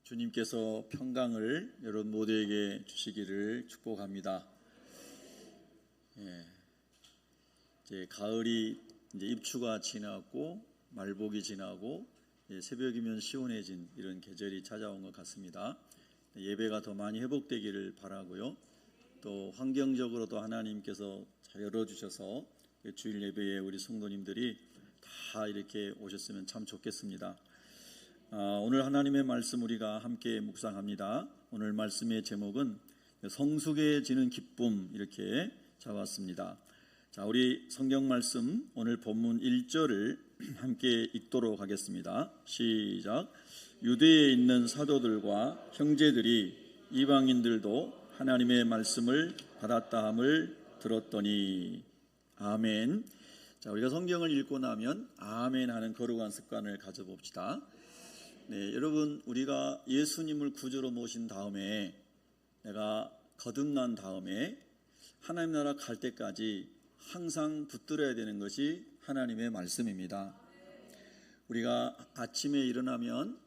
주님께서 평강을 여러분 모두에게 주시기를 축복합니다. 이제 가을이 이제 입추가 지나고 말복이 지나고 새벽이면 시원해진 이런 계절이 찾아온 것 같습니다. 예배가 더 많이 회복되기를 바라고요. 또 환경적으로도 하나님께서 잘 열어주셔서 주일 예배에 우리 성도님들이 다 이렇게 오셨으면 참 좋겠습니다. 오늘 하나님의 말씀 우리가 함께 묵상합니다. 오늘 말씀의 제목은 성숙해지는 기쁨 이렇게 잡았습니다. 자, 우리 성경 말씀 오늘 본문 1절을 함께 읽도록 하겠습니다. 시작. 유대에 있는 사도들과 형제들이 이방인들도 하나님의 말씀을 받았다 함을 들었더니. 아멘. 자, 우리가 성경을 읽고 나면 아멘 하는 거룩한 습관을 가져봅시다. 여러분, 우리가 예수님을 구주로 모신 다음에 내가 거듭난 다음에 하나님 나라 갈 때까지 항상 붙들어야 되는 것이 하나님의 말씀입니다. 우리가 아침에 일어나면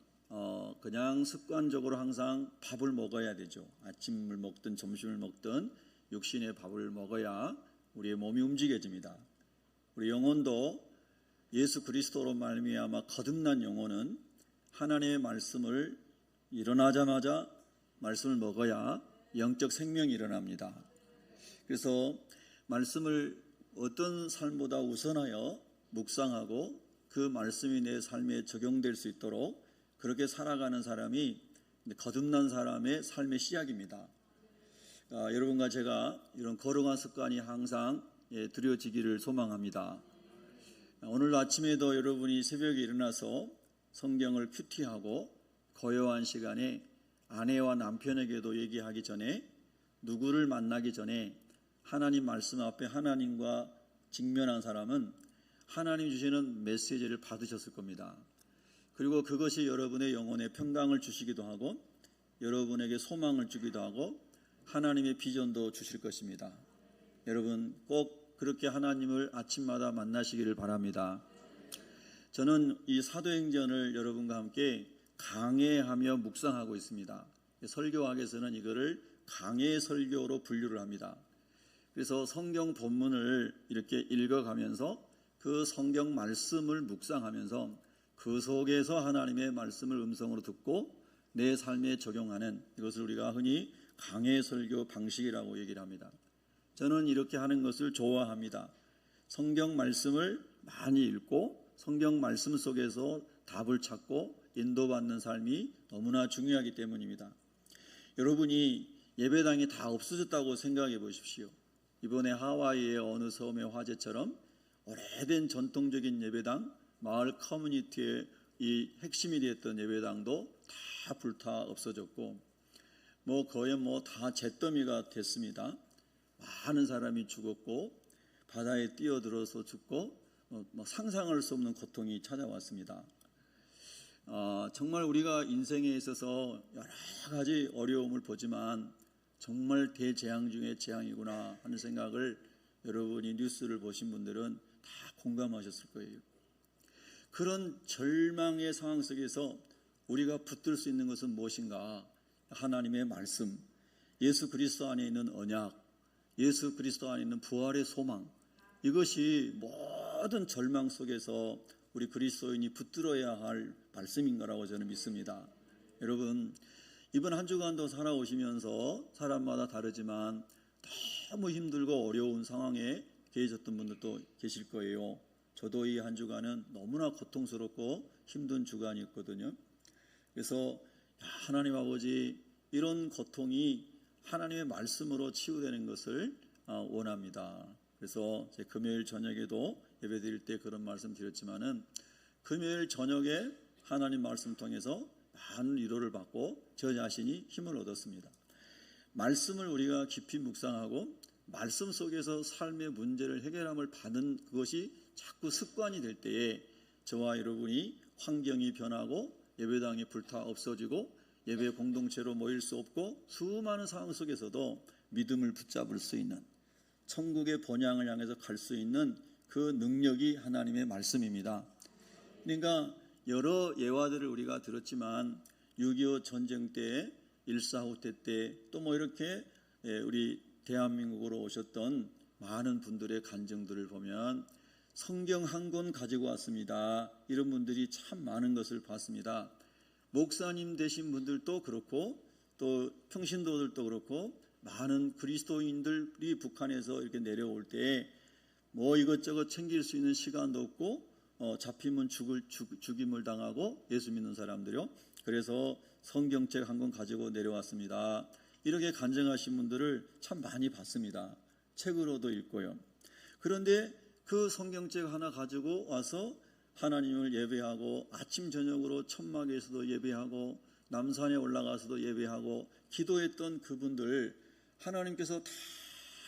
그냥 습관적으로 항상 밥을 먹어야 되죠. 아침을 먹든 점심을 먹든 육신의 밥을 먹어야 우리의 몸이 움직여집니다. 우리 영혼도 예수 그리스도로 말미암아 거듭난 영혼은 하나님의 말씀을 일어나자마자 말씀을 먹어야 영적 생명이 일어납니다. 그래서 말씀을 어떤 삶보다 우선하여 묵상하고 그 말씀이 내 삶에 적용될 수 있도록 그렇게 살아가는 사람이 거듭난 사람의 삶의 시작입니다. 여러분과 제가 이런 거룩한 습관이 항상 들여지기를 소망합니다. 오늘 아침에도 여러분이 새벽에 일어나서 성경을 큐티하고 고요한 시간에 아내와 남편에게도 얘기하기 전에 누구를 만나기 전에 하나님 말씀 앞에 하나님과 직면한 사람은 하나님 주시는 메시지를 받으셨을 겁니다. 그리고 그것이 여러분의 영혼에 평강을 주시기도 하고 여러분에게 소망을 주기도 하고 하나님의 비전도 주실 것입니다. 여러분 꼭 그렇게 하나님을 아침마다 만나시기를 바랍니다. 저는 이 사도행전을 여러분과 함께 강해하며 묵상하고 있습니다. 설교학에서는 이거를 강해 설교로 분류를 합니다. 그래서 성경 본문을 이렇게 읽어가면서 그 성경 말씀을 묵상하면서 그 속에서 하나님의 말씀을 음성으로 듣고 내 삶에 적용하는 이것을 우리가 흔히 강해 설교 방식이라고 얘기를 합니다. 저는 이렇게 하는 것을 좋아합니다. 성경 말씀을 많이 읽고 성경 말씀 속에서 답을 찾고 인도받는 삶이 너무나 중요하기 때문입니다. 여러분이 예배당이 다 없어졌다고 생각해 보십시오. 이번에 하와이의 어느 섬의 화재처럼 오래된 전통적인 예배당, 마을 커뮤니티의 이 핵심이 되었던 예배당도 다 불타 없어졌고 거의 다 잿더미가 됐습니다. 많은 사람이 죽었고 바다에 뛰어들어서 죽고 상상할 수 없는 고통이 찾아왔습니다. 정말 우리가 인생에 있어서 여러 가지 어려움을 보지만 정말 대재앙 중에 재앙이구나 하는 생각을 여러분이 뉴스를 보신 분들은 다 공감하셨을 거예요. 그런 절망의 상황 속에서 우리가 붙들 수 있는 것은 무엇인가? 하나님의 말씀, 예수 그리스도 안에 있는 언약, 예수 그리스도 안에 있는 부활의 소망, 이것이 모든 절망 속에서 우리 그리스도인이 붙들어야 할 말씀인 거라고 저는 믿습니다. 여러분, 이번 한 주간도 살아오시면서 사람마다 다르지만 너무 힘들고 어려운 상황에 계셨던 분들도 계실 거예요. 저도 이 한 주간은 너무나 고통스럽고 힘든 주간이었거든요. 그래서 하나님 아버지, 이런 고통이 하나님의 말씀으로 치유되는 것을 원합니다. 그래서 제 금요일 저녁에도 예배 드릴 때 그런 말씀 드렸지만은 금요일 저녁에 하나님 말씀 통해서 많은 위로를 받고 저 자신이 힘을 얻었습니다. 말씀을 우리가 깊이 묵상하고 말씀 속에서 삶의 문제를 해결함을 받는 그것이 자꾸 습관이 될 때에 저와 여러분이 환경이 변하고 예배당이 불타 없어지고 예배 공동체로 모일 수 없고 수많은 상황 속에서도 믿음을 붙잡을 수 있는 천국의 본향을 향해서 갈 수 있는 그 능력이 하나님의 말씀입니다. 그러니까 여러 예화들을 우리가 들었지만 6.25 전쟁 때, 1.4후퇴 때, 또 뭐 이렇게 우리 대한민국으로 오셨던 많은 분들의 간증들을 보면 성경 한 권 가지고 왔습니다. 이런 분들이 참 많은 것을 봤습니다. 목사님 되신 분들도 그렇고 또 평신도들도 그렇고 많은 그리스도인들이 북한에서 이렇게 내려올 때 뭐 이것저것 챙길 수 있는 시간도 없고 잡히면 죽임을 당하고 예수 믿는 사람들이요. 그래서 성경책 한 권 가지고 내려왔습니다. 이렇게 간증하신 분들을 참 많이 봤습니다. 책으로도 읽고요. 그런데 그 성경책 하나 가지고 와서 하나님을 예배하고 아침 저녁으로 천막에서도 예배하고 남산에 올라가서도 예배하고 기도했던 그분들 하나님께서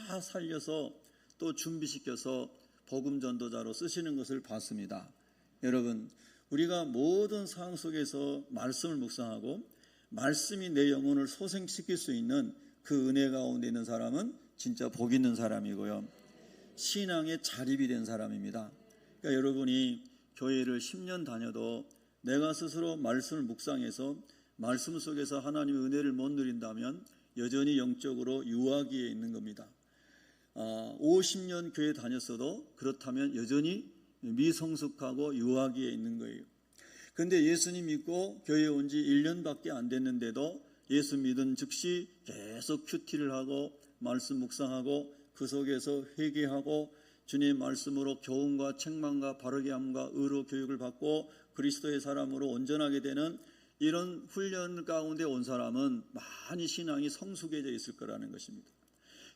다 살려서 또 준비시켜서 복음 전도자로 쓰시는 것을 봤습니다. 여러분, 우리가 모든 상황 속에서 말씀을 묵상하고 말씀이 내 영혼을 소생시킬 수 있는 그 은혜 가운데 있는 사람은 진짜 복 있는 사람이고요. 신앙의 자립이 된 사람입니다. 그러니까 여러분이 교회를 10년 다녀도 내가 스스로 말씀을 묵상해서 말씀 속에서 하나님의 은혜를 못 누린다면 여전히 영적으로 유아기에 있는 겁니다. 50년 교회 다녔어도 그렇다면 여전히 미성숙하고 유아기에 있는 거예요. 그런데 예수님 믿고 교회에 온 지 1년밖에 안 됐는데도 예수 믿은 즉시 계속 큐티를 하고 말씀 묵상하고 그 속에서 회개하고 주님의 말씀으로 교훈과 책망과 바르게 함과 의로 교육을 받고 그리스도의 사람으로 온전하게 되는 이런 훈련 가운데 온 사람은 많이 신앙이 성숙해져 있을 거라는 것입니다.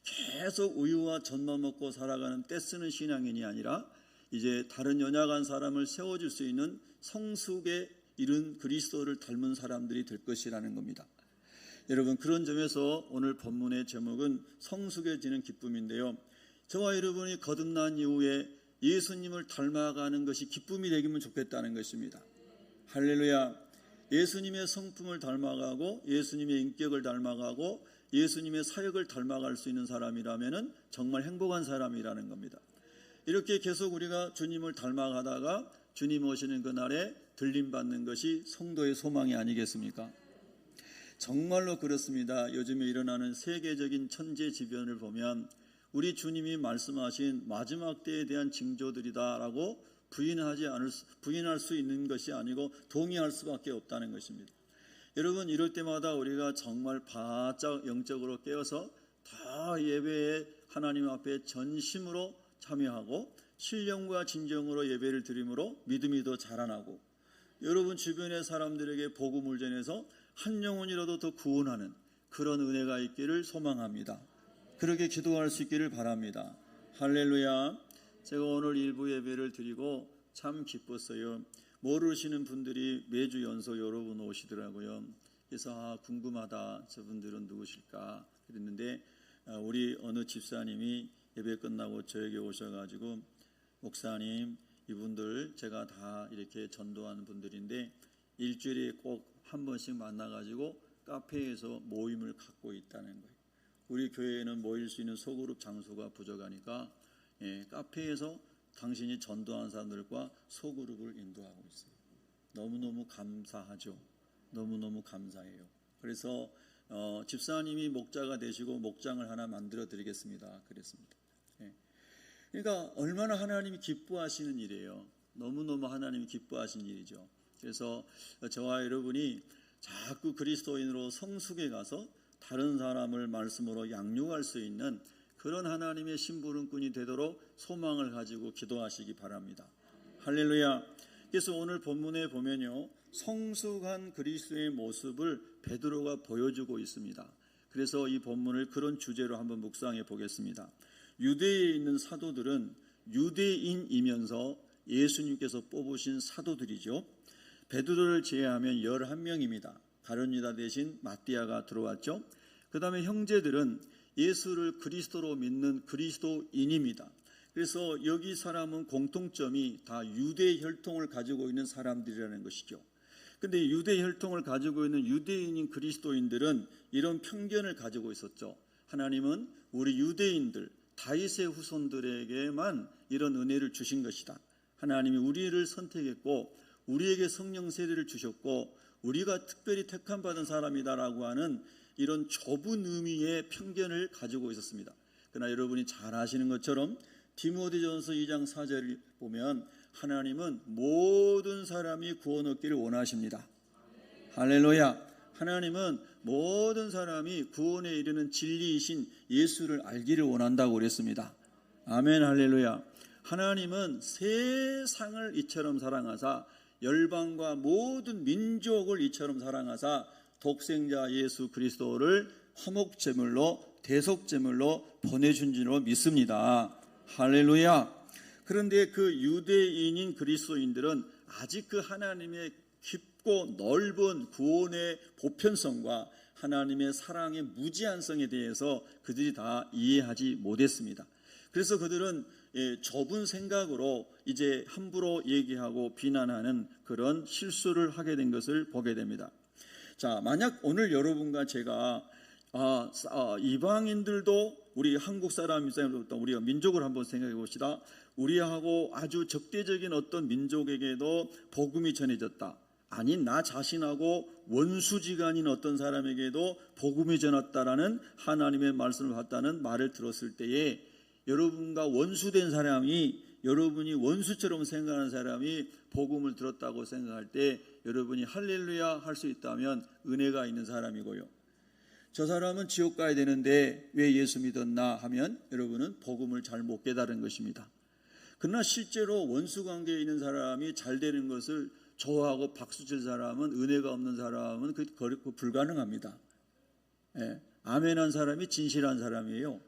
계속 우유와 젖만 먹고 살아가는 떼쓰는 신앙인이 아니라 이제 다른 연약한 사람을 세워줄 수 있는 성숙에 이른 그리스도를 닮은 사람들이 될 것이라는 겁니다. 여러분, 그런 점에서 오늘 본문의 제목은 성숙해지는 기쁨인데요. 저와 여러분이 거듭난 이후에 예수님을 닮아가는 것이 기쁨이 되기면 좋겠다는 것입니다. 할렐루야. 예수님의 성품을 닮아가고 예수님의 인격을 닮아가고 예수님의 사역을 닮아갈 수 있는 사람이라면 정말 행복한 사람이라는 겁니다. 이렇게 계속 우리가 주님을 닮아가다가 주님 오시는 그날에 들림받는 것이 성도의 소망이 아니겠습니까? 정말로 그렇습니다. 요즘에 일어나는 세계적인 천재지변을 보면 우리 주님이 말씀하신 마지막 때에 대한 징조들이다라고 부인할 수 있는 것이 아니고 동의할 수밖에 없다는 것입니다. 여러분, 이럴 때마다 우리가 정말 바짝 영적으로 깨어서 다 예배에 하나님 앞에 전심으로 참여하고 신령과 진정으로 예배를 드림으로 믿음이 더 자라나고 여러분 주변의 사람들에게 복음을 전해서 한 영혼이라도 더 구원하는 그런 은혜가 있기를 소망합니다. 그렇게 기도할 수 있기를 바랍니다. 할렐루야. 제가 오늘 일부 예배를 드리고 참 기뻤어요. 모르시는 분들이 매주 연속 여러분 오시더라고요. 그래서 궁금하다. 저분들은 누구실까? 그랬는데 우리 어느 집사님이 예배 끝나고 저에게 오셔가지고 목사님, 이분들 제가 다 이렇게 전도하는 분들인데 일주일에 꼭 한 번씩 만나가지고 카페에서 모임을 갖고 있다는 거예요. 우리 교회에는 모일 수 있는 소그룹 장소가 부족하니까 카페에서 당신이 전도하는 사람들과 소그룹을 인도하고 있어요. 너무너무 감사하죠. 너무너무 감사해요. 그래서 집사님이 목자가 되시고 목장을 하나 만들어 드리겠습니다. 그랬습니다. 그러니까 얼마나 하나님이 기뻐하시는 일이에요. 너무너무 하나님이 기뻐하시는 일이죠. 그래서 저와 여러분이 자꾸 그리스도인으로 성숙해 가서 다른 사람을 말씀으로 양육할 수 있는 그런 하나님의 심부름꾼이 되도록 소망을 가지고 기도하시기 바랍니다. 할렐루야. 그래서 오늘 본문에 보면요, 성숙한 그리스도의 모습을 베드로가 보여주고 있습니다. 그래서 이 본문을 그런 주제로 한번 묵상해 보겠습니다. 유대에 있는 사도들은 유대인이면서 예수님께서 뽑으신 사도들이죠. 베드로를 제외하면 11명입니다. 다른 유다 대신 마띠아가 들어왔죠. 그 다음에 형제들은 예수를 그리스도로 믿는 그리스도인입니다. 그래서 여기 사람은 공통점이 다 유대 혈통을 가지고 있는 사람들이라는 것이죠. 그런데 유대 혈통을 가지고 있는 유대인인 그리스도인들은 이런 편견을 가지고 있었죠. 하나님은 우리 유대인들, 다윗의 후손들에게만 이런 은혜를 주신 것이다. 하나님이 우리를 선택했고 우리에게 성령 세례를 주셨고 우리가 특별히 택함 받은 사람이다라고 하는 이런 좁은 의미의 편견을 가지고 있었습니다. 그러나 여러분이 잘 아시는 것처럼 디모데전서 2장 4절을 보면 하나님은 모든 사람이 구원 얻기를 원하십니다. 할렐루야. 하나님은 모든 사람이 구원에 이르는 진리이신 예수를 알기를 원한다고 그랬습니다. 아멘. 할렐루야. 하나님은 세상을 이처럼 사랑하사 열방과 모든 민족을 이처럼 사랑하사 독생자 예수 그리스도를 화목제물로 대속제물로 보내준 줄로 믿습니다. 할렐루야. 그런데 그 유대인인 그리스도인들은 아직 그 하나님의 깊고 넓은 구원의 보편성과 하나님의 사랑의 무제한성에 대해서 그들이 다 이해하지 못했습니다. 그래서 그들은 좁은 생각으로 이제 함부로 얘기하고 비난하는 그런 실수를 하게 된 것을 보게 됩니다. 자, 만약 오늘 여러분과 제가 이방인들도 우리 한국 사람 입장에서부터 우리가 민족을 한번 생각해 봅시다. 우리하고 아주 적대적인 어떤 민족에게도 복음이 전해졌다. 아니, 나 자신하고 원수지간인 어떤 사람에게도 복음이 전했다라는 하나님의 말씀을 받다는 말을 들었을 때에 여러분과 원수된 사람이, 여러분이 원수처럼 생각하는 사람이 복음을 들었다고 생각할 때 여러분이 할렐루야 할 수 있다면 은혜가 있는 사람이고요. 저 사람은 지옥 가야 되는데 왜 예수 믿었나 하면 여러분은 복음을 잘 못 깨달은 것입니다. 그러나 실제로 원수 관계에 있는 사람이 잘 되는 것을 좋아하고 박수칠 사람은, 은혜가 없는 사람은 그 불가능합니다. 예, 아멘한 사람이 진실한 사람이에요.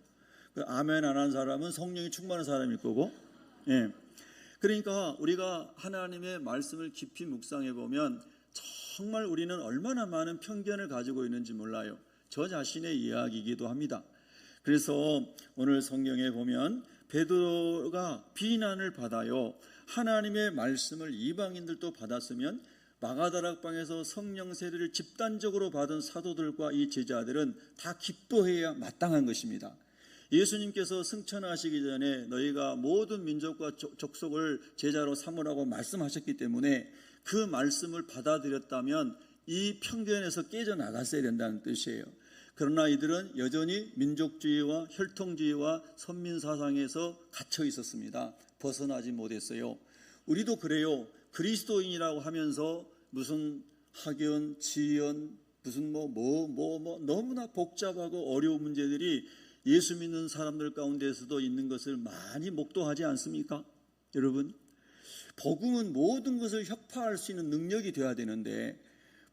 그 아멘 안 한 사람은 성령이 충만한 사람일 거고. 예. 그러니까 우리가 하나님의 말씀을 깊이 묵상해 보면 정말 우리는 얼마나 많은 편견을 가지고 있는지 몰라요. 저 자신의 이야기이기도 합니다. 그래서 오늘 성경에 보면 베드로가 비난을 받아요. 하나님의 말씀을 이방인들도 받았으면 마가다락방에서 성령 세례를 집단적으로 받은 사도들과 이 제자들은 다 기뻐해야 마땅한 것입니다. 예수님께서 승천하시기 전에 너희가 모든 민족과 족속을 제자로 삼으라고 말씀하셨기 때문에 그 말씀을 받아들였다면 이 편견에서 깨져나갔어야 된다는 뜻이에요. 그러나 이들은 여전히 민족주의와 혈통주의와 선민사상에서 갇혀 있었습니다. 벗어나지 못했어요. 우리도 그래요. 그리스도인이라고 하면서 무슨 학연, 지연, 무슨 너무나 복잡하고 어려운 문제들이 예수 믿는 사람들 가운데서도 있는 것을 많이 목도하지 않습니까? 여러분, 복음은 모든 것을 혁파할 수 있는 능력이 되어야 되는데,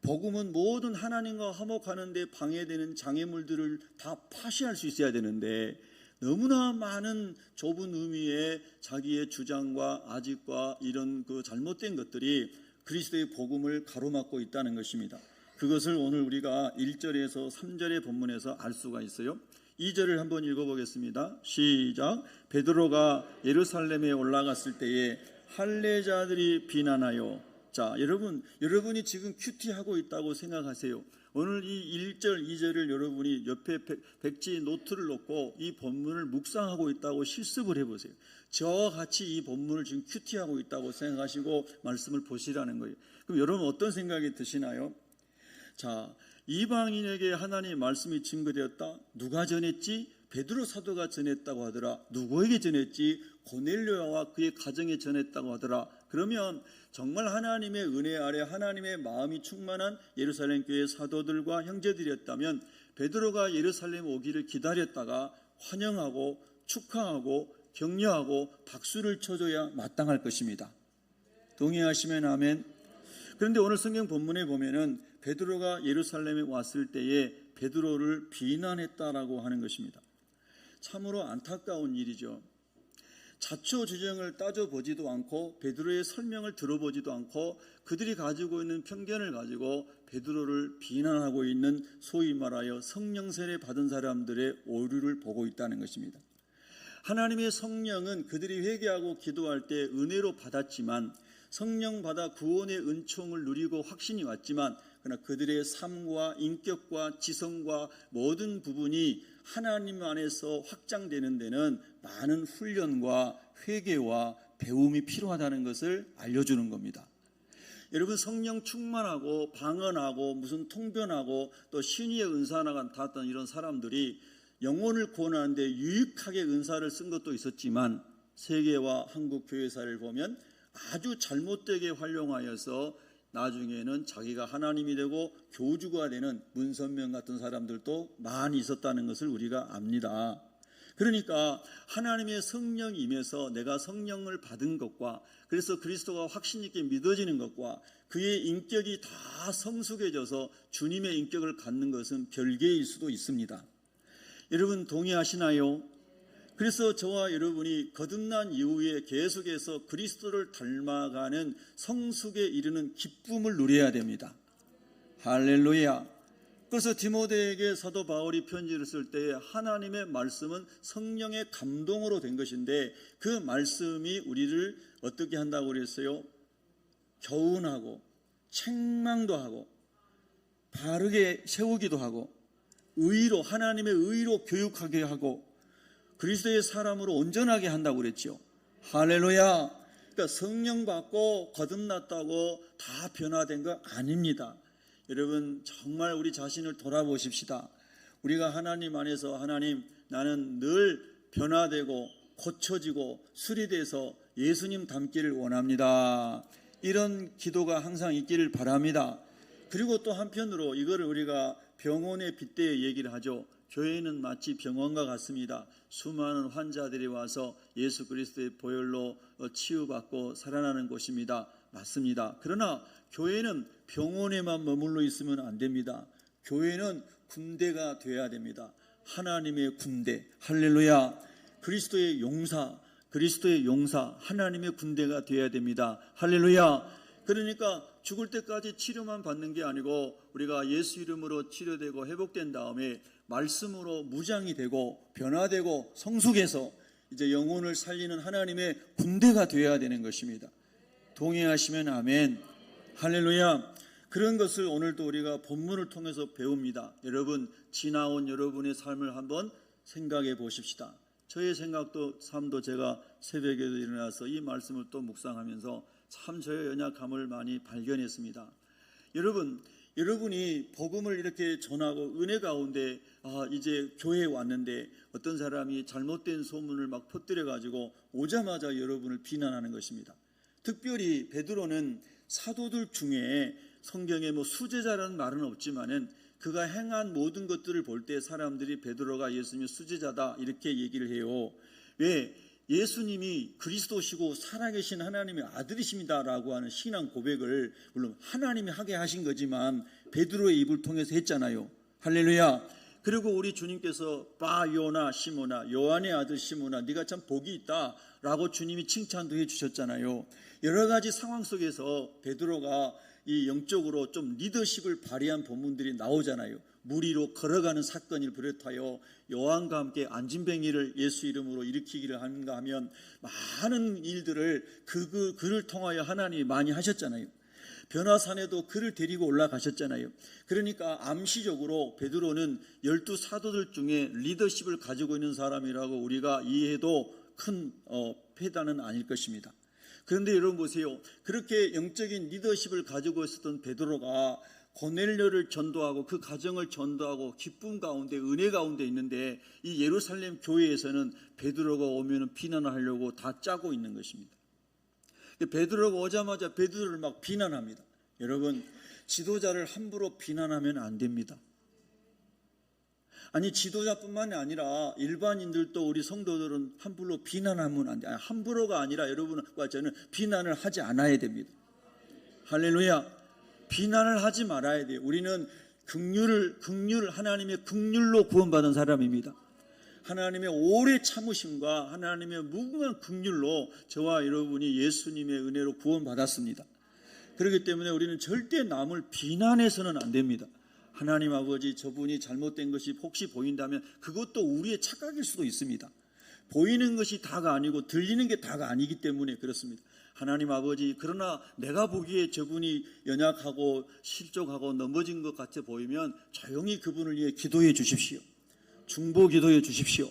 복음은 모든 하나님과 화목하는 데 방해되는 장애물들을 다 파시할 수 있어야 되는데, 너무나 많은 좁은 의미의 자기의 주장과 아집과 이런 그 잘못된 것들이 그리스도의 복음을 가로막고 있다는 것입니다. 그것을 오늘 우리가 1절에서 3절의 본문에서 알 수가 있어요. 2절을 한번 읽어보겠습니다. 시작. 베드로가 예루살렘에 올라갔을 때에 할례자들이 비난하여. 자, 여러분이 지금 큐티하고 있다고 생각하세요. 오늘 이 1절, 2절을 여러분이 옆에 백지 노트를 놓고 이 본문을 묵상하고 있다고 실습을 해보세요. 저와 같이 이 본문을 지금 큐티하고 있다고 생각하시고 말씀을 보시라는 거예요. 그럼 여러분 어떤 생각이 드시나요? 자, 이방인에게 하나님의 말씀이 증거되었다. 누가 전했지? 베드로 사도가 전했다고 하더라. 누구에게 전했지? 고넬료와 그의 가정에 전했다고 하더라. 그러면 정말 하나님의 은혜 아래 하나님의 마음이 충만한 예루살렘 교회 사도들과 형제들이었다면 베드로가 예루살렘 오기를 기다렸다가 환영하고 축하하고 격려하고 박수를 쳐줘야 마땅할 것입니다. 동의하시면 아멘. 그런데 오늘 성경 본문에 보면은 베드로가 예루살렘에 왔을 때에 베드로를 비난했다라고 하는 것입니다. 참으로 안타까운 일이죠. 자초지정을 따져보지도 않고 베드로의 설명을 들어보지도 않고 그들이 가지고 있는 편견을 가지고 베드로를 비난하고 있는 소위 말하여 성령 세례 받은 사람들의 오류를 보고 있다는 것입니다. 하나님의 성령은 그들이 회개하고 기도할 때 은혜로 받았지만 성령 받아 구원의 은총을 누리고 확신이 왔지만 그러나 그들의 삶과 인격과 지성과 모든 부분이 하나님 안에서 확장되는 데는 많은 훈련과 회개와 배움이 필요하다는 것을 알려주는 겁니다. 여러분 성령 충만하고 방언하고 무슨 통변하고 또 신의의 은사나 닿았던 이런 사람들이 영혼을 구원하는데 유익하게 은사를 쓴 것도 있었지만 세계와 한국 교회사를 보면 아주 잘못되게 활용하여서 나중에는 자기가 하나님이 되고 교주가 되는 문선명 같은 사람들도 많이 있었다는 것을 우리가 압니다. 그러니까 하나님의 성령이 임해서 내가 성령을 받은 것과 그래서 그리스도가 확신 있게 믿어지는 것과 그의 인격이 다 성숙해져서 주님의 인격을 갖는 것은 별개일 수도 있습니다. 여러분 동의하시나요? 그래서 저와 여러분이 거듭난 이후에 계속해서 그리스도를 닮아가는 성숙에 이르는 기쁨을 누려야 됩니다. 할렐루야. 그래서 디모데에게 사도 바울이 편지를 쓸 때 하나님의 말씀은 성령의 감동으로 된 것인데 그 말씀이 우리를 어떻게 한다고 그랬어요? 교훈하고 책망도 하고 바르게 세우기도 하고 의로 하나님의 의로 교육하게 하고 그리스도의 사람으로 온전하게 한다고 그랬죠. 할렐루야. 그러니까 성령 받고 거듭났다고 다 변화된 거 아닙니다. 여러분 정말 우리 자신을 돌아보십시다. 우리가 하나님 안에서 하나님 나는 늘 변화되고 고쳐지고 수리돼서 예수님 닮기를 원합니다. 이런 기도가 항상 있기를 바랍니다. 그리고 또 한편으로 이거를 우리가 병원에 빗대어 얘기를 하죠. 교회는 마치 병원과 같습니다. 수많은 환자들이 와서 예수 그리스도의 보혈로 치유받고 살아나는 곳입니다. 맞습니다. 그러나 교회는 병원에만 머물러 있으면 안 됩니다. 교회는 군대가 되어야 됩니다. 하나님의 군대, 할렐루야. 그리스도의 용사, 하나님의 군대가 되어야 됩니다. 할렐루야. 그러니까 죽을 때까지 치료만 받는 게 아니고 우리가 예수 이름으로 치료되고 회복된 다음에 말씀으로 무장이 되고 변화되고 성숙해서 이제 영혼을 살리는 하나님의 군대가 되어야 되는 것입니다. 동의하시면 아멘. 할렐루야. 그런 것을 오늘도 우리가 본문을 통해서 배웁니다. 여러분 지나온 여러분의 삶을 한번 생각해 보십시다. 저의 생각도 삶도 제가 새벽에도 일어나서 이 말씀을 또 묵상하면서 참 저의 연약함을 많이 발견했습니다. 여러분이 복음을 이렇게 전하고 은혜 가운데 이제 교회에 왔는데 어떤 사람이 잘못된 소문을 막 퍼뜨려 가지고 오자마자 여러분을 비난하는 것입니다. 특별히 베드로는 사도들 중에 성경에 수제자라는 말은 없지만은 그가 행한 모든 것들을 볼 때 사람들이 베드로가 예수님의 수제자다 이렇게 얘기를 해요. 왜? 예수님이 그리스도시고 살아계신 하나님의 아들이십니다라고 하는 신앙 고백을 물론 하나님이 하게 하신 거지만 베드로의 입을 통해서 했잖아요. 할렐루야. 그리고 우리 주님께서 바요나 시모나 요한의 아들 시모나 네가 참 복이 있다 라고 주님이 칭찬도 해주셨잖아요. 여러 가지 상황 속에서 베드로가 이 영적으로 좀 리더십을 발휘한 본문들이 나오잖아요. 물 위로 걸어가는 사건을 비롯하여 요한과 함께 안진뱅이를 예수 이름으로 일으키기를 하는가 하면 많은 일들을 그를 통하여 하나님이 많이 하셨잖아요. 변화산에도 그를 데리고 올라가셨잖아요. 그러니까 암시적으로 베드로는 12 사도들 중에 리더십을 가지고 있는 사람이라고 우리가 이해해도 큰 폐단은 아닐 것입니다. 그런데 여러분 보세요. 그렇게 영적인 리더십을 가지고 있었던 베드로가 고넬료를 전도하고 그 가정을 전도하고 기쁨 가운데 은혜 가운데 있는데 이 예루살렘 교회에서는 베드로가 오면 비난을 하려고 다 짜고 있는 것입니다. 베드로가 오자마자 베드로를 막 비난합니다. 여러분 지도자를 함부로 비난하면 안 됩니다. 아니 지도자뿐만이 아니라 일반인들도 우리 성도들은 함부로 비난하면 안 돼요. 함부로가 아니라 여러분과 저는 비난을 하지 않아야 됩니다. 할렐루야. 비난을 하지 말아야 돼요. 우리는 하나님의 긍휼로 구원받은 사람입니다. 하나님의 오래 참으심과 하나님의 무궁한 긍휼로 저와 여러분이 예수님의 은혜로 구원받았습니다. 그렇기 때문에 우리는 절대 남을 비난해서는 안 됩니다. 하나님 아버지 저분이 잘못된 것이 혹시 보인다면 그것도 우리의 착각일 수도 있습니다. 보이는 것이 다가 아니고 들리는 게 다가 아니기 때문에 그렇습니다. 하나님 아버지 그러나 내가 보기에 저분이 연약하고 실족하고 넘어진 것 같아 보이면 조용히 그분을 위해 기도해 주십시오. 중보 기도해 주십시오.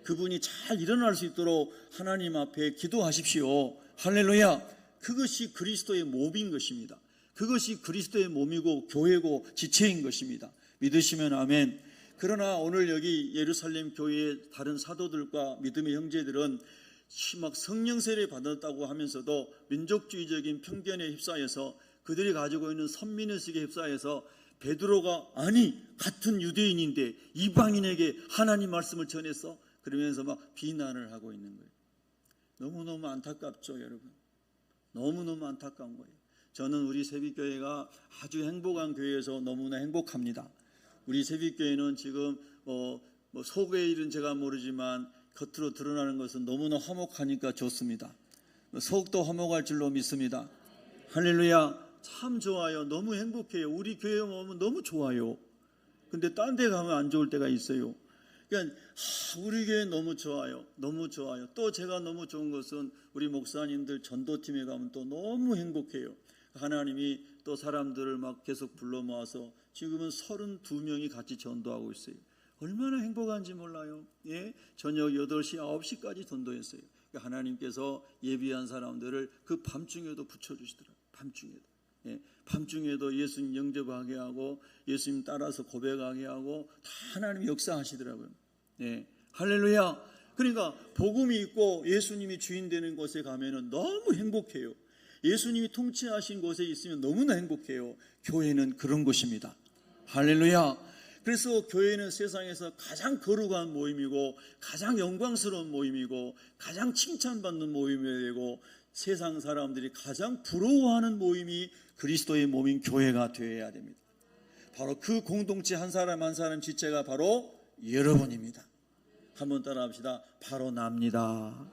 그분이 잘 일어날 수 있도록 하나님 앞에 기도하십시오. 할렐루야. 그것이 그리스도의 몸인 것입니다. 그것이 그리스도의 몸이고 교회고 지체인 것입니다. 믿으시면 아멘. 그러나 오늘 여기 예루살렘 교회의 다른 사도들과 믿음의 형제들은 막 성령 세례 받았다고 하면서도 민족주의적인 편견에 휩싸여서 그들이 가지고 있는 선민의식에 휩싸여서 베드로가 아니 같은 유대인인데 이방인에게 하나님 말씀을 전했어? 그러면서 막 비난을 하고 있는 거예요. 너무너무 안타깝죠, 여러분. 너무너무 안타까운 거예요. 저는 우리 세빛교회가 아주 행복한 교회에서 너무나 행복합니다. 우리 세빛교회는 지금 속의 일은 제가 모르지만 겉으로 드러나는 것은 너무나 화목하니까 좋습니다. 속도 화목할 줄로 믿습니다. 할렐루야. 참 좋아요. 너무 행복해요. 우리 교회 오면 너무 좋아요. 근데 딴 데 가면 안 좋을 때가 있어요. 그러니까 우리 교회 너무 좋아요. 너무 좋아요. 또 제가 너무 좋은 것은 우리 목사님들 전도팀에 가면 또 너무 행복해요. 하나님이 또 사람들을 막 계속 불러 모아서 지금은 32명이 같이 전도하고 있어요. 얼마나 행복한지 몰라요. 예? 저녁 8시, 9시까지 전도했어요. 하나님께서 예비한 사람들을 그 밤중에도 붙여주시더라고요. 밤중에도. 예, 밤중에도 예수님 영접하게 하고 예수님 따라서 고백하게 하고 다 하나님이 역사하시더라고요. 예, 할렐루야. 그러니까 복음이 있고 예수님이 주인 되는 곳에 가면은 너무 행복해요. 예수님이 통치하신 곳에 있으면 너무나 행복해요. 교회는 그런 곳입니다. 할렐루야. 그래서 교회는 세상에서 가장 거룩한 모임이고 가장 영광스러운 모임이고 가장 칭찬받는 모임이 되고 세상 사람들이 가장 부러워하는 모임이 그리스도의 몸인 교회가 되어야 됩니다. 바로 그 공동체 한 사람 한 사람 지체가 바로 여러분입니다. 한번 따라합시다. 바로 납니다.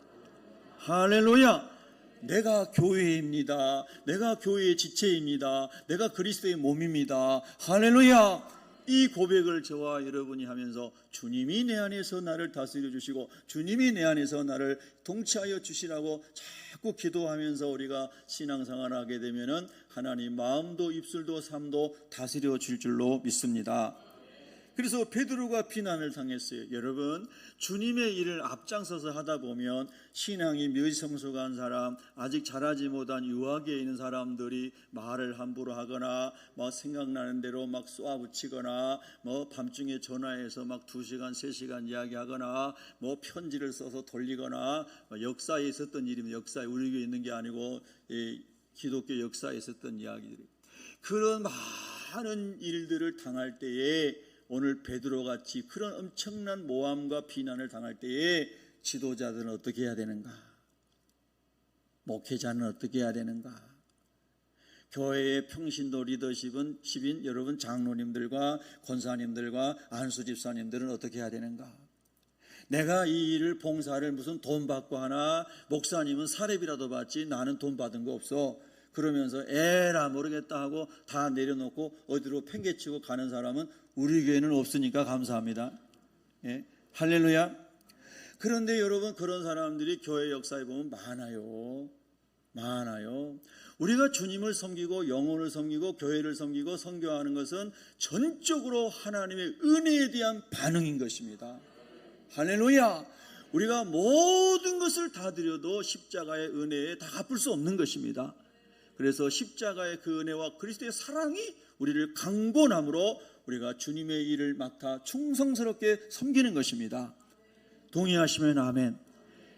할렐루야. 내가 교회입니다. 내가 교회의 지체입니다. 내가 그리스도의 몸입니다. 할렐루야. 이 고백을 저와 여러분이 하면서 주님이 내 안에서 나를 다스려 주시고 주님이 내 안에서 나를 통치하여 주시라고 자꾸 기도하면서 우리가 신앙생활을 하게 되면은 하나님 마음도 입술도 삶도 다스려 줄 줄로 믿습니다. 그래서 베드로가 비난을 당했어요. 여러분, 주님의 일을 앞장서서 하다 보면 신앙이 미성숙한 사람, 아직 자라지 못한 유아기에 있는 사람들이 말을 함부로 하거나 막 생각나는 대로 막 쏘아붙이거나 뭐 밤중에 전화해서 막 2시간, 3시간 이야기하거나 뭐 편지를 써서 돌리거나 역사에 있었던 일이면 역사에 우리 교회에 있는 게 아니고 기독교 역사에 있었던 이야기들이 그런 많은 일들을 당할 때에 오늘 베드로같이 그런 엄청난 모함과 비난을 당할 때에 지도자들은 어떻게 해야 되는가? 목회자는 어떻게 해야 되는가? 교회의 평신도 리더십인 여러분 장로님들과 권사님들과 안수 집사님들은 어떻게 해야 되는가? 내가 이 일을 봉사를 무슨 돈 받고 하나? 목사님은 사례비라도 받지 나는 돈 받은 거 없어. 그러면서 에라 모르겠다 하고 다 내려놓고 어디로 팽개치고 가는 사람은 우리 교회는 없으니까 감사합니다. 예? 할렐루야. 그런데 여러분 그런 사람들이 교회 역사에 보면 많아요. 우리가 주님을 섬기고 영혼을 섬기고 교회를 섬기고 선교하는 것은 전적으로 하나님의 은혜에 대한 반응인 것입니다. 할렐루야. 우리가 모든 것을 다 드려도 십자가의 은혜에 다 갚을 수 없는 것입니다. 그래서 십자가의 그 은혜와 그리스도의 사랑이 우리를 강권함으로 우리가 주님의 일을 맡아 충성스럽게 섬기는 것입니다. 동의하시면 아멘.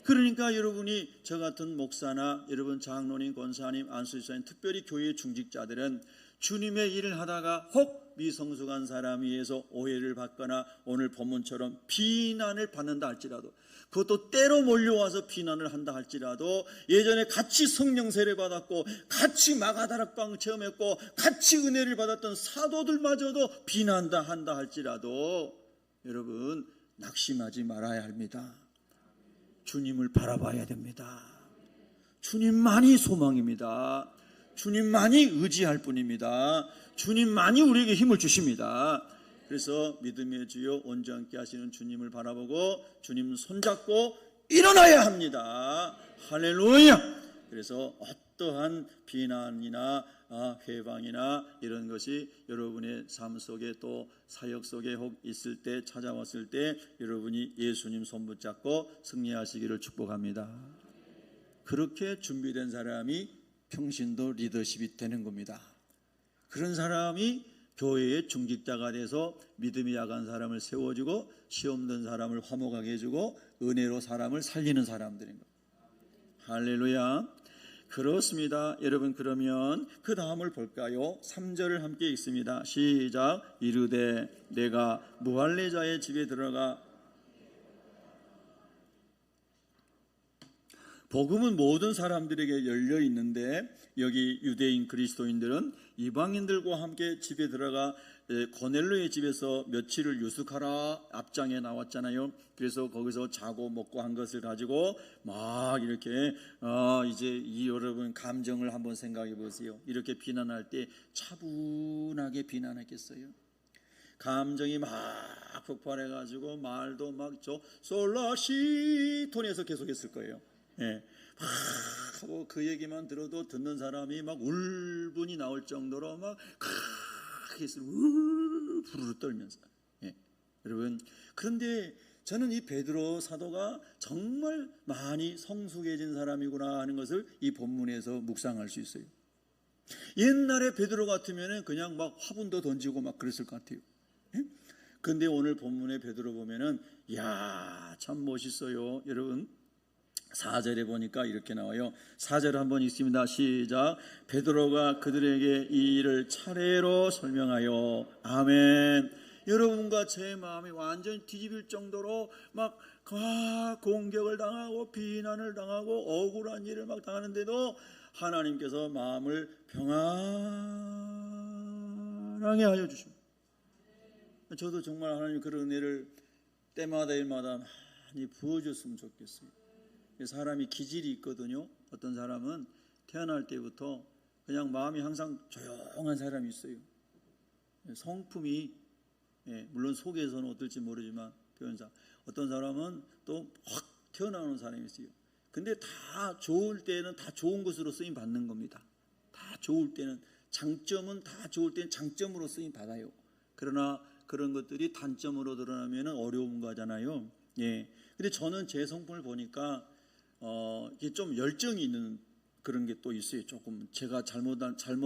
그러니까 여러분이 저 같은 목사나 여러분 장로님, 권사님, 안수집사님, 특별히 교회의 중직자들은 주님의 일을 하다가 혹 미성숙한 사람에 의해서 오해를 받거나 오늘 본문처럼 비난을 받는다 할지라도 그것도 때로 몰려와서 비난을 한다 할지라도 예전에 같이 성령 세례 받았고 같이 마가다락방 체험했고 같이 은혜를 받았던 사도들마저도 비난한다 한다 할지라도 여러분 낙심하지 말아야 합니다. 주님을 바라봐야 됩니다. 주님만이 소망입니다. 주님만이 의지할 뿐입니다. 주님만이 우리에게 힘을 주십니다. 그래서 믿음의 주요 온전케 하시는 주님을 바라보고 주님 손잡고 일어나야 합니다. 할렐루야. 그래서 어떠한 비난이나 회방이나 이런 것이 여러분의 삶 속에 또 사역 속에 혹 있을 때 찾아왔을 때 여러분이 예수님 손 붙잡고 승리하시기를 축복합니다. 그렇게 준비된 사람이 평신도 리더십이 되는 겁니다. 그런 사람이 교회의 중직자가 돼서 믿음이 약한 사람을 세워주고 시험 든 사람을 화목하게 해주고 은혜로 사람을 살리는 사람들인 거예요. 할렐루야. 그렇습니다. 여러분, 그러면 그 다음을 볼까요? 3절을 함께 읽습니다. 시작. 이르되 내가 무할례자의 집에 들어가. 복음은 모든 사람들에게 열려 있는데 여기 유대인 그리스도인들은 이방인들과 함께 집에 들어가 고넬료의 집에서 며칠을 유숙하라 앞장에 나왔잖아요. 그래서 거기서 자고 먹고 한 것을 가지고 막 이렇게 이제 이 여러분 감정을 한번 생각해 보세요. 이렇게 비난할 때 차분하게 비난했겠어요? 감정이 막 폭발해가지고 말도 막 솔라시 톤에서 계속했을 거예요. 예, 막 하고 그 얘기만 들어도 듣는 사람이 막 울분이 나올 정도로 막 크게 부르르 떨면서. 예, 여러분, 그런데 저는 이 베드로 사도가 정말 많이 성숙해진 사람이구나 하는 것을 이 본문에서 묵상할 수 있어요. 옛날에 베드로 같으면 그냥 막 화분도 던지고 막 그랬을 것 같아요. 그런데 오늘 본문의 베드로 보면은 이야, 참 멋있어요. 여러분, 4절에 보니까 이렇게 나와요. 4절 한번 읽습니다. 시작. 베드로가 그들에게 이 일을 차례로 설명하여. 아멘. 여러분과 제 마음이 완전히 뒤집힐 정도로 막 공격을 당하고 비난을 당하고 억울한 일을 막 당하는데도 하나님께서 마음을 평안하게 하여 주십니다. 저도 정말 하나님 그런 은혜를 때마다 일마다 많이 부어줬으면 좋겠어요. 사람이 기질이 있거든요. 어떤 사람은 태어날 때부터 그냥 마음이 항상 조용한 사람이 있어요. 성품이 물론 속에서는 어떨지 모르지만 표현상 어떤 사람은 또 확 튀어나오는 사람이 있어요. 근데 다 좋을 때는 다 좋은 것으로 쓰임 받는 겁니다. 다 좋을 때는 장점은 다 좋을 때는 장점으로 쓰임 받아요. 그러나 그런 것들이 단점으로 드러나면 어려운 거잖아요. 예. 근데 저는 제 성품을 보니까 이게 좀 열정이 있는 그런 게 또 있어요. 조금 제가 잘못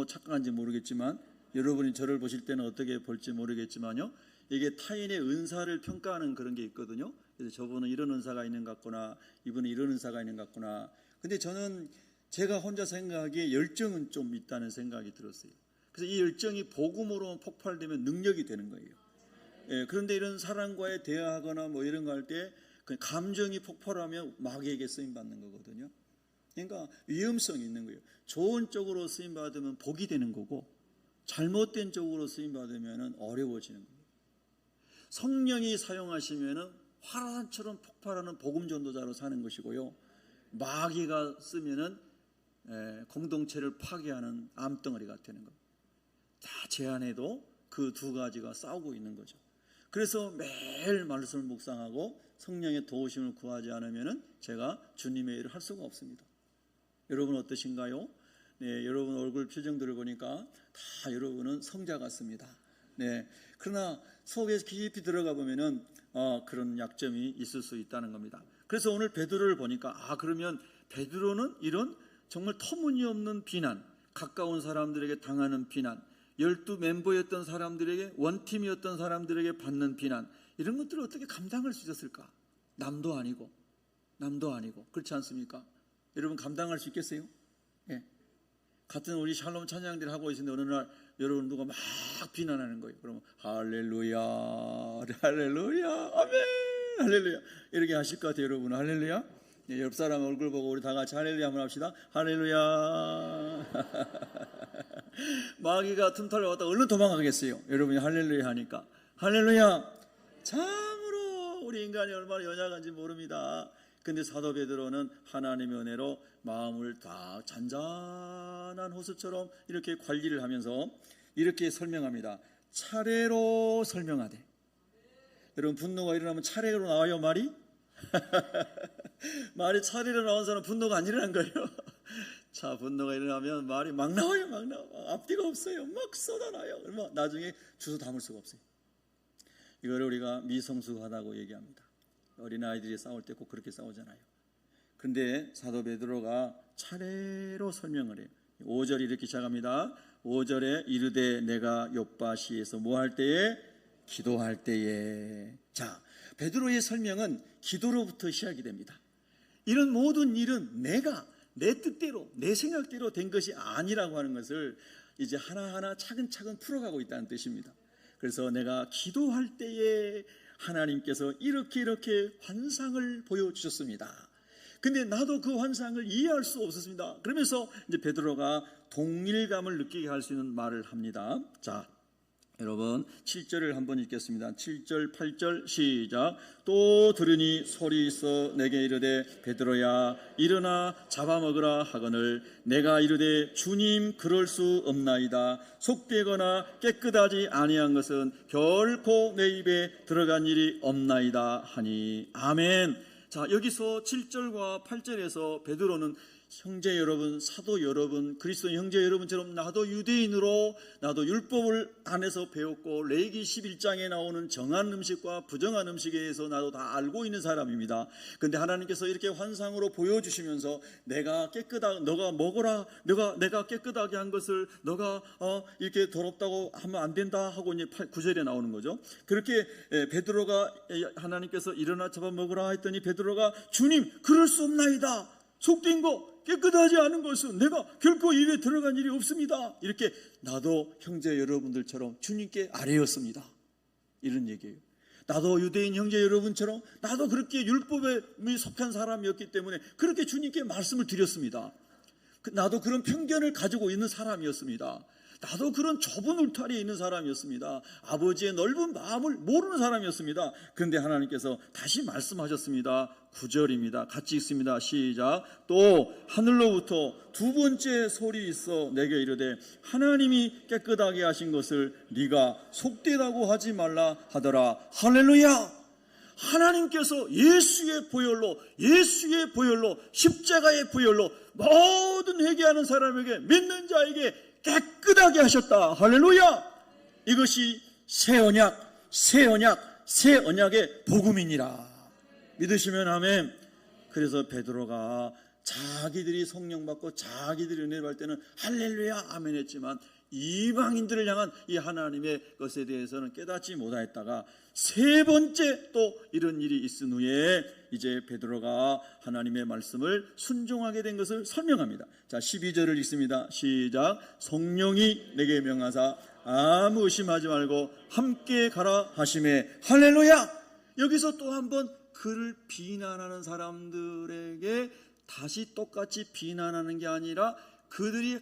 착각한지 모르겠지만 여러분이 저를 보실 때는 어떻게 볼지 모르겠지만요. 이게 타인의 은사를 평가하는 그런 게 있거든요. 그래서 저분은 이런 은사가 있는 것 같구나, 이분은 이런 은사가 있는 것 같구나. 근데 저는 제가 혼자 생각하기에 열정은 좀 있다는 생각이 들었어요. 그래서 이 열정이 복음으로 폭발되면 능력이 되는 거예요. 예, 그런데 이런 사람과의 대화하거나 뭐 이런 거 할 때 감정이 폭발하면 마귀에게 쓰임 받는 거거든요. 그러니까 위험성이 있는 거예요. 좋은 쪽으로 쓰임 받으면 복이 되는 거고 잘못된 쪽으로 쓰임 받으면 어려워지는 거예요. 성령이 사용하시면은 화산처럼 폭발하는 복음 전도자로 사는 것이고요. 마귀가 쓰면은 공동체를 파괴하는 암덩어리가 되는 겁니다. 다 제 안에도 그 두 가지가 싸우고 있는 거죠. 그래서 매일 말씀을 묵상하고 성령의 도우심을 구하지 않으면 제가 주님의 일을 할 수가 없습니다. 여러분 어떠신가요? 네, 여러분 얼굴 표정들을 보니까 다 여러분은 성자 같습니다. 네, 그러나 속에 깊이 들어가 보면은 그런 약점이 있을 수 있다는 겁니다. 그래서 오늘 베드로를 보니까 그러면 베드로는 이런 정말 터무니없는 비난, 가까운 사람들에게 당하는 비난, 12 멤버였던 사람들에게 원팀이었던 사람들에게 받는 비난 이런 것들을 어떻게 감당할 수 있었을까? 남도 아니고 그렇지 않습니까? 여러분 감당할 수 있겠어요? 예. 같은 우리 샬롬 찬양들 하고 있는데 어느 날 여러분 누가 막 비난하는 거예요. 그러면 할렐루야 아멘 할렐루야 이렇게 하실 것 같아요. 여러분 할렐루야. 예, 옆 사람 얼굴 보고 우리 다 같이 할렐루야 한번 합시다. 할렐루야. 마귀가 틈타러 왔다 얼른 도망가겠어요. 여러분이 할렐루야 하니까. 할렐루야. 참으로 우리 인간이 얼마나 연약한지 모릅니다. 근데 사도 베드로는 하나님의 은혜로 마음을 다 잔잔한 호수처럼 이렇게 관리를 하면서 이렇게 설명합니다. 차례로 설명하되. 여러분 분노가 일어나면 차례로 나와요 말이? 말이 차례로 나온 사람은 분노가 안 일어난 거예요. 자, 분노가 일어나면 말이 막 나와요. 앞뒤가 없어요. 막 쏟아나요. 나중에 주워 담을 수가 없어요. 이걸 우리가 미성숙하다고 얘기합니다. 어린아이들이 싸울 때 꼭 그렇게 싸우잖아요. 그런데 사도 베드로가 차례로 설명을 해요. 5절이 이렇게 시작합니다. 5절에 이르되 내가 욥바 시에서 뭐 할 때에? 기도할 때에. 자, 베드로의 설명은 기도로부터 시작이 됩니다. 이런 모든 일은 내가 내 뜻대로 내 생각대로 된 것이 아니라고 하는 것을 이제 하나하나 차근차근 풀어가고 있다는 뜻입니다. 그래서 내가 기도할 때에 하나님께서 이렇게 환상을 보여주셨습니다. 근데 나도 그 환상을 이해할 수 없었습니다. 그러면서 이제 베드로가 동일감을 느끼게 할 수 있는 말을 합니다. 자, 여러분 7절을 한번 읽겠습니다. 7절 8절 시작. 또 들으니 소리 있어 내게 이르되 베드로야 일어나 잡아먹으라 하거늘 내가 이르되 주님 그럴 수 없나이다. 속되거나 깨끗하지 아니한 것은 결코 내 입에 들어간 일이 없나이다 하니. 아멘. 자, 여기서 7절과 8절에서 베드로는 형제 여러분, 사도 여러분, 그리스도 형제 여러분처럼 나도 유대인으로 나도 율법을 안에서 배웠고 레위기 11장에 나오는 정한 음식과 부정한 음식에 대해서 나도 다 알고 있는 사람입니다. 그런데 하나님께서 이렇게 환상으로 보여주시면서 내가 너가 먹어라, 내가 깨끗하게 한 것을 너가 이렇게 더럽다고 하면 안 된다 하고 이제 9절에 나오는 거죠. 그렇게 베드로가 하나님께서 일어나 잡아먹으라 했더니 베드로가 주님 그럴 수 없나이다. 속된 거 깨끗하지 않은 것은 내가 결코 입에 들어간 일이 없습니다. 이렇게 나도 형제 여러분들처럼 주님께 아뢰었습니다. 이런 얘기예요. 나도 유대인 형제 여러분처럼 나도 그렇게 율법에 속한 사람이었기 때문에 그렇게 주님께 말씀을 드렸습니다. 나도 그런 편견을 가지고 있는 사람이었습니다. 나도 그런 좁은 울타리에 있는 사람이었습니다. 아버지의 넓은 마음을 모르는 사람이었습니다. 그런데 하나님께서 다시 말씀하셨습니다. 9절입니다. 같이 읽습니다. 시작. 또 하늘로부터 두 번째 소리 있어 내게 이르되 하나님이 깨끗하게 하신 것을 네가 속되다고 하지 말라 하더라. 할렐루야. 하나님께서 예수의 보혈로 십자가의 보혈로 모든 회개하는 사람에게 믿는 자에게 깨끗하게 하셨다. 할렐루야. 이것이 새 언약의 복음이니라. 믿으시면 아멘. 그래서 베드로가 자기들이 성령 받고 자기들이 은혜 받을 때는 할렐루야 아멘 했지만 이방인들을 향한 이 하나님의 것에 대해서는 깨닫지 못하였다가 세 번째 또 이런 일이 있은 후에 이제 베드로가 하나님의 말씀을 순종하게 된 것을 설명합니다. 자, 12절을 읽습니다. 시작. 성령이 내게 명하사 아무 의심하지 말고 함께 가라 하시매. 할렐루야. 여기서 또 한번 그를 비난하는 사람들에게 다시 똑같이 비난하는 게 아니라 그들이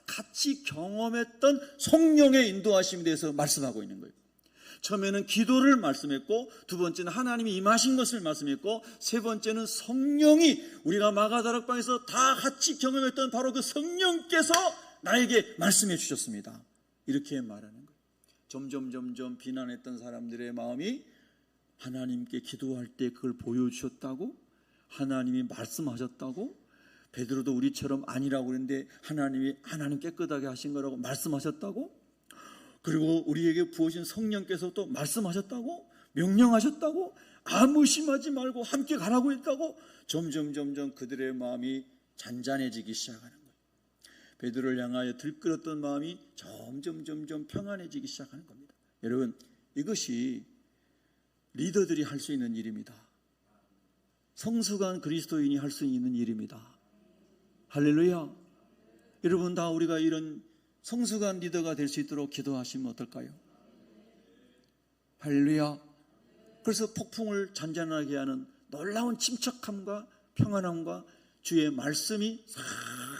같이 경험했던 성령의 인도하심에 대해서 말씀하고 있는 거예요. 처음에는 기도를 말씀했고, 두 번째는 하나님이 임하신 것을 말씀했고, 세 번째는 성령이 우리가 마가다락방에서 다 같이 경험했던 바로 그 성령께서 나에게 말씀해 주셨습니다. 이렇게 말하는 거예요. 점점 비난했던 사람들의 마음이 하나님께 기도할 때 그걸 보여주셨다고, 하나님이 말씀하셨다고, 베드로도 우리처럼 아니라고 그랬는데 하나님 깨끗하게 하신 거라고 말씀하셨다고, 그리고 우리에게 부어진 성령께서 또 말씀하셨다고, 명령하셨다고, 아무 의심하지 말고 함께 가라고 했다고, 점점 그들의 마음이 잔잔해지기 시작하는 거예요. 베드로를 향하여 들끓었던 마음이 점점 평안해지기 시작하는 겁니다. 여러분, 이것이 리더들이 할 수 있는 일입니다. 성숙한 그리스도인이 할 수 있는 일입니다. 할렐루야. 여러분, 다 우리가 이런 성숙한 리더가 될 수 있도록 기도하시면 어떨까요? 할렐루야. 그래서 폭풍을 잔잔하게 하는 놀라운 침착함과 평안함과 주의 말씀이 싹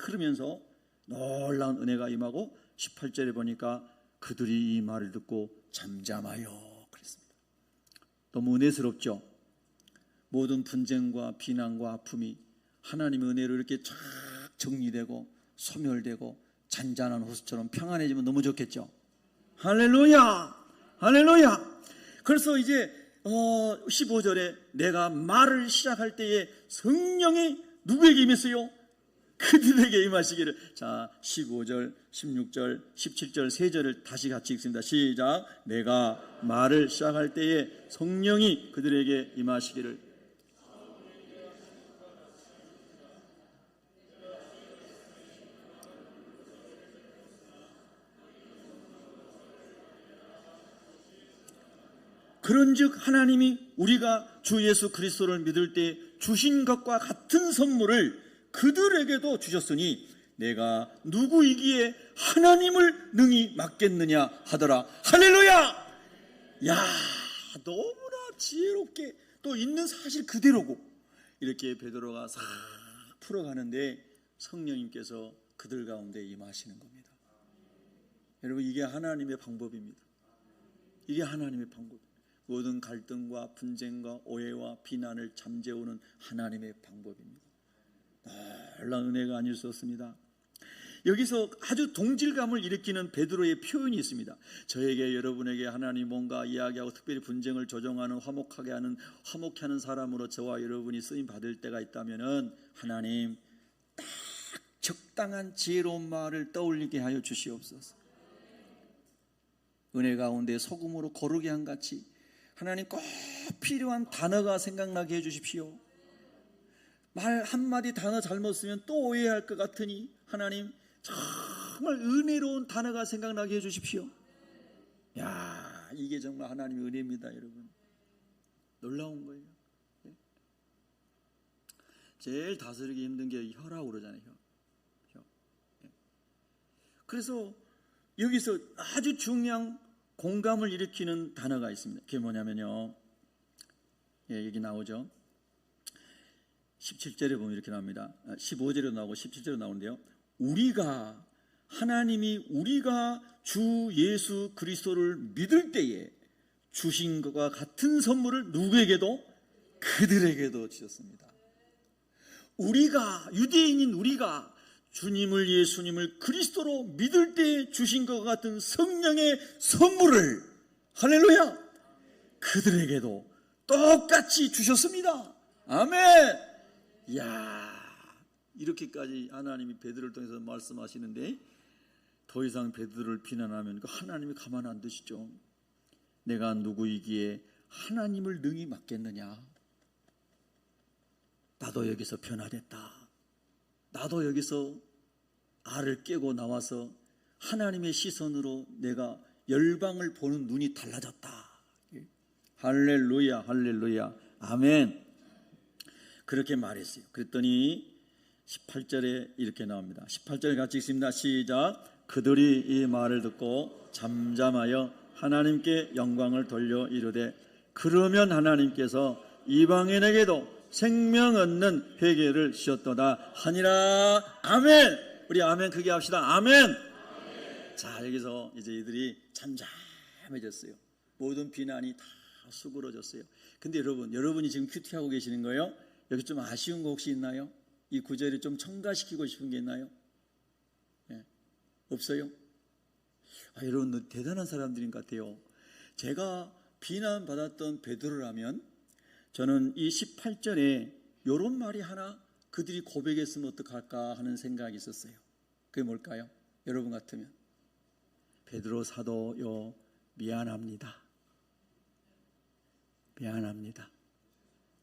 흐르면서 놀라운 은혜가 임하고, 18절에 보니까 그들이 이 말을 듣고 잠잠하여 그랬습니다. 너무 은혜스럽죠? 모든 분쟁과 비난과 아픔이 하나님의 은혜로 이렇게 쫙 정리되고 소멸되고 잔잔한 호수처럼 평안해지면 너무 좋겠죠? 할렐루야! 할렐루야! 그래서 이제 15절에 내가 말을 시작할 때에 성령이 누구에게 임했어요? 그들에게 임하시기를. 자, 15절, 16절, 17절 세 절을 다시 같이 읽습니다. 시작. 내가 말을 시작할 때에 성령이 그들에게 임하시기를. 그런즉 하나님이 우리가 주 예수 그리스도를 믿을 때 주신 것과 같은 선물을 그들에게도 주셨으니 내가 누구이기에 하나님을 능히 맡겠느냐 하더라. 할렐루야! 야, 너무나 지혜롭게 또 있는 사실 그대로고 이렇게 베드로가 싹 풀어가는데 성령님께서 그들 가운데 임하시는 겁니다. 여러분, 이게 하나님의 방법입니다. 이게 하나님의 방법. 모든 갈등과 분쟁과 오해와 비난을 잠재우는 하나님의 방법입니다. 놀라운 은혜가 아닐 수 없습니다. 여기서 아주 동질감을 일으키는 베드로의 표현이 있습니다. 저에게, 여러분에게 하나님 뭔가 이야기하고 특별히 분쟁을 조정하는, 화목하게 하는 사람으로 저와 여러분이 쓰임 받을 때가 있다면은 하나님 딱 적당한 지혜로운 말을 떠올리게 하여 주시옵소서. 은혜 가운데 소금으로 고르게 한 같이 하나님 꼭 필요한 단어가 생각나게 해주십시오. 말 한마디 단어 잘못 쓰면 또 오해할 것 같으니 하나님 정말 은혜로운 단어가 생각나게 해주십시오. 야, 이게 정말 하나님의 은혜입니다, 여러분. 놀라운 거예요. 제일 다스리기 힘든 게 혀라고 그러잖아요. 혀. 그래서 여기서 아주 중요한 공감을 일으키는 단어가 있습니다. 그게 뭐냐면요, 여기 나오죠. 17절에 보면 이렇게 나옵니다. 15절에도 나오고 17절에 나오는데요, 하나님이 우리가 주 예수 그리스도를 믿을 때에 주신 것과 같은 선물을 누구에게도? 그들에게도 주셨습니다. 유대인인 우리가 주님을, 예수님을 그리스도로 믿을 때 주신 것과 같은 성령의 선물을, 할렐루야, 그들에게도 똑같이 주셨습니다. 아멘. 이야, 이렇게까지 하나님이 베드로를 통해서 말씀하시는데 더 이상 베드로를 비난하면 하나님이 가만 안 두시죠. 내가 누구이기에 하나님을 능히 맡겠느냐. 나도 여기서 변화됐다. 나도 여기서 알을 깨고 나와서 하나님의 시선으로 내가 열방을 보는 눈이 달라졌다. 할렐루야, 할렐루야, 아멘. 그렇게 말했어요. 그랬더니 18절에 이렇게 나옵니다. 18절 같이 읽습니다. 시작. 그들이 이 말을 듣고 잠잠하여 하나님께 영광을 돌려 이르되 그러면 하나님께서 이방인에게도 생명 얻는 회개를 주셨도다 하니라. 아멘. 우리 아멘 크게 합시다. 아멘. 자, 여기서 이제 이들이 잠잠해졌어요. 모든 비난이 다 수그러졌어요. 근데 여러분이 지금 큐티하고 계시는 거예요? 여기 좀 아쉬운 거 혹시 있나요? 이 구절을 좀 첨가시키고 싶은 게 있나요? 네. 없어요? 여러분 대단한 사람들인 것 같아요. 제가 비난받았던 베드로라면 저는 이 18절에 이런 말이 하나 그들이 고백했으면 어떡할까 하는 생각이 있었어요. 그게 뭘까요? 여러분 같으면 베드로 사도요, 미안합니다.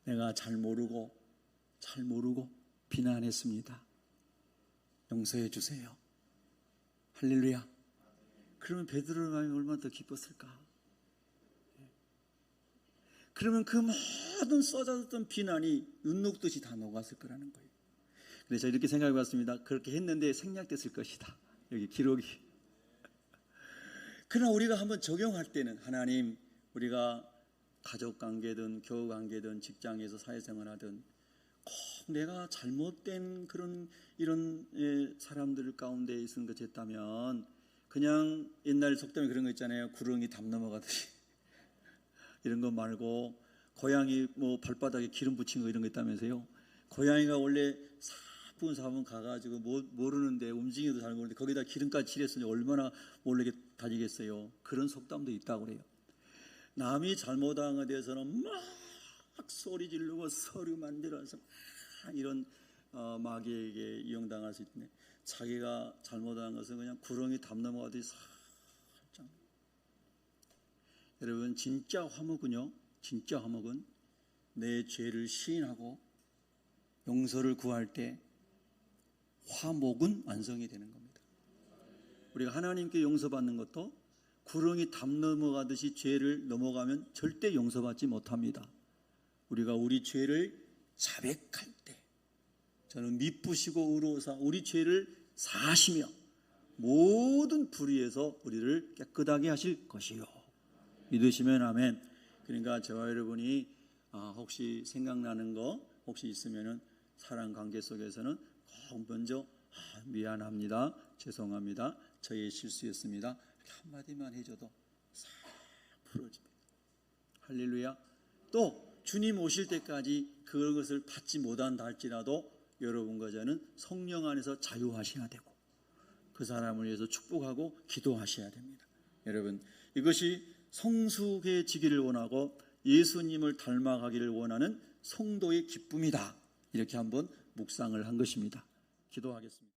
내가 잘 모르고 비난했습니다. 용서해 주세요. 할렐루야. 그러면 베드로의 마음이 얼마나 더 기뻤을까? 그러면 그 모든 쏟아졌던 비난이 눈 녹듯이 다 녹았을 거라는 거예요. 그래서 이렇게 생각해 봤습니다. 그렇게 했는데 생략됐을 것이다. 여기 기록이. 그러나 우리가 한번 적용할 때는 하나님, 우리가 가족관계든 교우관계든 직장에서 사회생활하든 꼭 내가 잘못된 이런 사람들 가운데 있은 것이 있다면 그냥 옛날 속담에 그런 거 있잖아요. 구렁이 담 넘어가듯이 이런 거 말고 고양이 발바닥에 기름 붙인 거 이런 거 있다면서요. 고양이가 원래 사뿐사뿐 가가지고 모르는데 움직이도 잘 모르는데 거기다 기름까지 칠했으니 얼마나 모르게 다니겠어요. 그런 속담도 있다고 그래요. 남이 잘못한 것에 대해서는 막 소리 지르고 서류 만들어서 이런 마귀에게 이용당할 수 있는데 자기가 잘못한 것은 그냥 구렁이 담 넘어가듯이 살짝. 여러분 진짜 화목은 내 죄를 시인하고 용서를 구할 때 화목은 완성이 되는 겁니다. 우리가 하나님께 용서받는 것도 구렁이 담 넘어가듯이 죄를 넘어가면 절대 용서받지 못합니다. 우리가 우리 죄를 자백할 때 저는 미쁘시고 의로우사 우리 죄를 사하시며 모든 불의에서 우리를 깨끗하게 하실 것이요. 믿으시면 아멘. 그러니까 저와 여러분이 혹시 생각나는 거 혹시 있으면은 사랑 관계 속에서는 꼭 먼저 미안합니다, 죄송합니다, 저의 실수였습니다 이렇게 한마디만 해줘도 싹 풀어집니다. 할렐루야. 또 주님 오실 때까지 그것을 받지 못한다 할지라도 여러분과 저는 성령 안에서 자유하셔야 되고 그 사람을 위해서 축복하고 기도하셔야 됩니다. 여러분, 이것이 성숙해지기를 원하고 예수님을 닮아가기를 원하는 성도의 기쁨이다. 이렇게 한번 묵상을 한 것입니다. 기도하겠습니다.